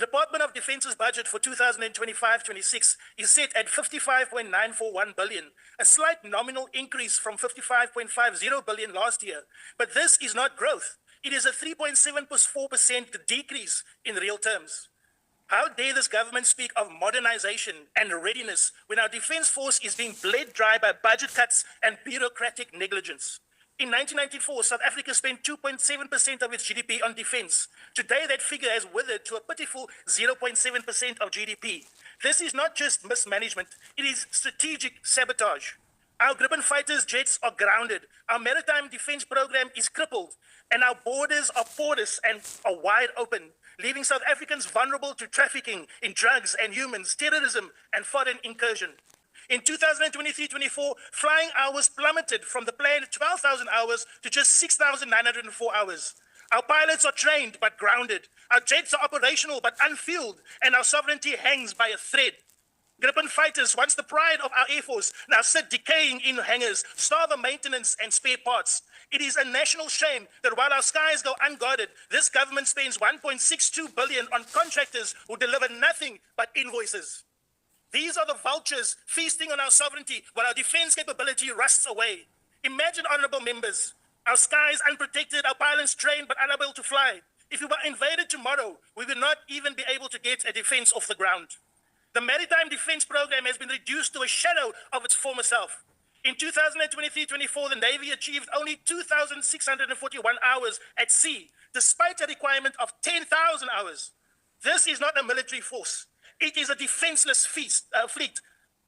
Department of Defense's budget for 2025-26 is set at 55.941 billion, a slight nominal increase from 55.50 billion last year. But this is not growth. It is a 3.74% decrease in real terms. How dare this government speak of modernization and readiness when our defense force is being bled dry by budget cuts and bureaucratic negligence? In 1994, South Africa spent 2.7% of its GDP on defense. Today, that figure has withered to a pitiful 0.7% of GDP. This is not just mismanagement, it is strategic sabotage. Our Gripen fighters' jets are grounded, our maritime defense program is crippled, and our borders are porous and are wide open, leaving South Africans vulnerable to trafficking in drugs and humans, terrorism, and foreign incursion. In 2023-24, flying hours plummeted from the planned 12,000 hours to just 6,904 hours. Our pilots are trained but grounded. Our jets are operational but unfueled, and our sovereignty hangs by a thread. Gripen fighters, once the pride of our Air Force, now sit decaying in hangars, starved of maintenance and spare parts. It is a national shame that while our skies go unguarded, this government spends 1.62 billion on contractors who deliver nothing but invoices. These are the vultures feasting on our sovereignty while our defense capability rusts away. Imagine, honorable members, our skies unprotected, our pilots trained but unable to fly. If we were invaded tomorrow, we would not even be able to get a defense off the ground. The maritime defense program has been reduced to a shadow of its former self. In 2023-24, the Navy achieved only 2,641 hours at sea, despite a requirement of 10,000 hours. This is not a military force. It is a defenseless fleet,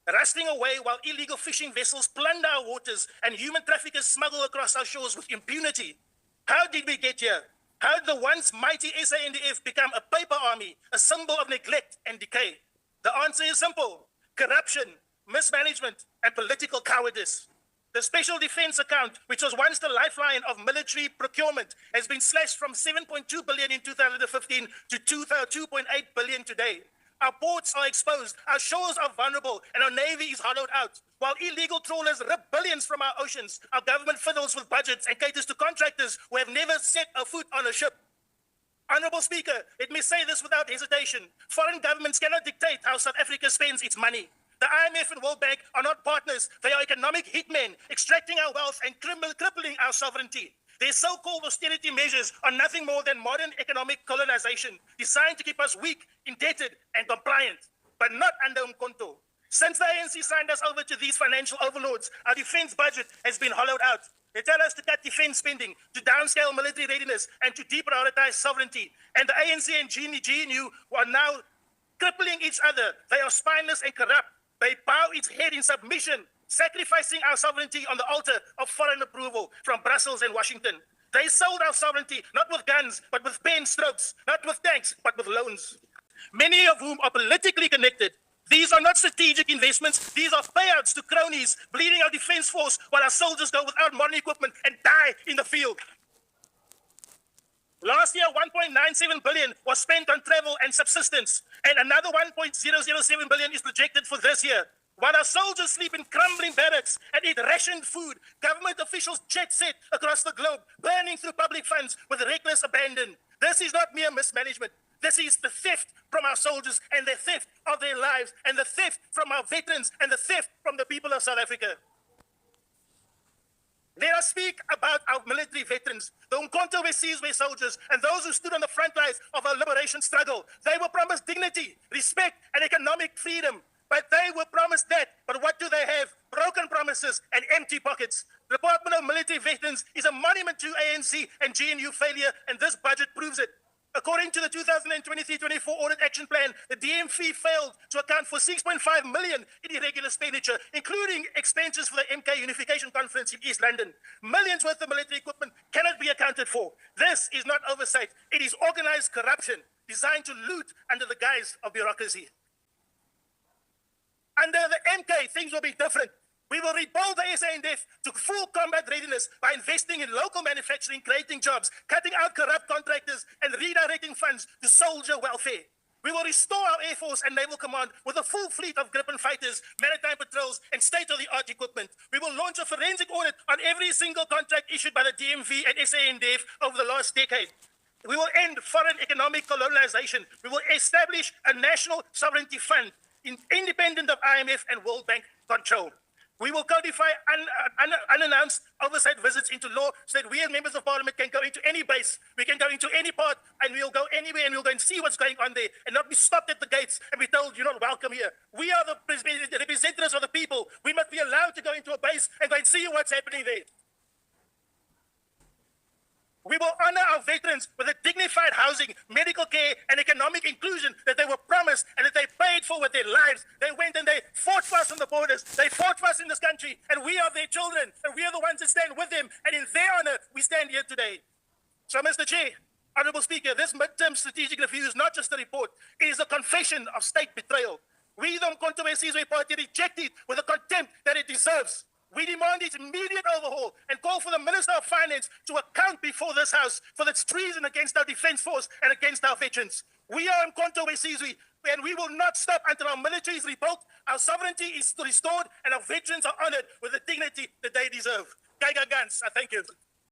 rusting away while illegal fishing vessels plunder our waters and human traffickers smuggle across our shores with impunity. How did we get here? How did the once mighty SANDF become a paper army, a symbol of neglect and decay? The answer is simple: corruption, mismanagement, and political cowardice. The Special Defense Account, which was once the lifeline of military procurement, has been slashed from 7.2 billion in 2015 to 2.8 billion today. Our ports are exposed, our shores are vulnerable, and our Navy is hollowed out. While illegal trawlers rip billions from our oceans, our government fiddles with budgets and caters to contractors who have never set a foot on a ship. Honorable Speaker, let me say this without hesitation. Foreign governments cannot dictate how South Africa spends its money. The IMF and World Bank are not partners. They are economic hitmen, extracting our wealth and crippling our sovereignty. Their so-called austerity measures are nothing more than modern economic colonization, designed to keep us weak, indebted, and compliant, but not under Umkhonto. Since the ANC signed us over to these financial overlords, our defense budget has been hollowed out. They tell us to cut defense spending, to downscale military readiness, and to deprioritize sovereignty. And the ANC and GNU are now crippling each other. They are spineless and corrupt. They bow its head in submission, sacrificing our sovereignty on the altar of foreign approval from Brussels and Washington. They sold our sovereignty not with guns, but with pen strokes, not with tanks, but with loans. Many of whom are politically connected. These are not strategic investments. These are payouts to cronies, bleeding our defense force while our soldiers go without modern equipment and die in the field. Last year, 1.97 billion was spent on travel and subsistence, and another 1.007 billion is projected for this year. While our soldiers sleep in crumbling barracks and eat rationed food, government officials jet set across the globe, burning through public funds with reckless abandon. This is not mere mismanagement. This is the theft from our soldiers and the theft of their lives and the theft from our veterans and the theft from the people of South Africa. Let us speak about our military veterans, the Umkhonto we Sizwe soldiers, and those who stood on the front lines of our liberation struggle. They were promised dignity, respect, and economic freedom. But they were promised that. But what do they have? Broken promises and empty pockets. The Department of Military Veterans is a monument to ANC and GNU failure, and this budget proves it. According to the 2023-24 Audit Action Plan, the DMV failed to account for 6.5 million in irregular expenditure, including expenses for the MK Unification Conference in East London. Millions worth of military equipment cannot be accounted for. This is not oversight. It is organized corruption designed to loot under the guise of bureaucracy. Under the MK, things will be different. We will rebuild the SANDF to full combat readiness by investing in local manufacturing, creating jobs, cutting out corrupt contractors, and redirecting funds to soldier welfare. We will restore our Air Force and Naval Command with a full fleet of Gripen fighters, maritime patrols, and state-of-the-art equipment. We will launch a forensic audit on every single contract issued by the DMV and SANDF over the last decade. We will end foreign economic colonialization. We will establish a national sovereignty fund independent of IMF and World Bank control. We will codify unannounced oversight visits into law so that we as members of parliament can go into any base, we can go into any part, and we'll go anywhere and we'll go and see what's going on there and not be stopped at the gates and be told you're not welcome here. We are the representatives of the people. We must be allowed to go into a base and go and see what's happening there. We will honor our veterans with a dignified housing, medical care, and economic inclusion that they were promised and that they paid for with their lives. They went and they fought for us on the borders. They fought for us in this country, and we are their children, and we are the ones that stand with them. And in their honor, we stand here today. So, Mr. Chair, Honorable Speaker, this midterm strategic review is not just a report. It is a confession of state betrayal. We, the Contractors Party, reject it with the contempt that it deserves. We demand its immediate overhaul and call for the Minister of Finance to account before this House for its treason against our Defence Force and against our veterans. We are in Contractors, and we will not stop until our military is rebuilt, our sovereignty is restored, and our veterans are honoured with the dignity that they deserve. Gaiga Gans, I thank you.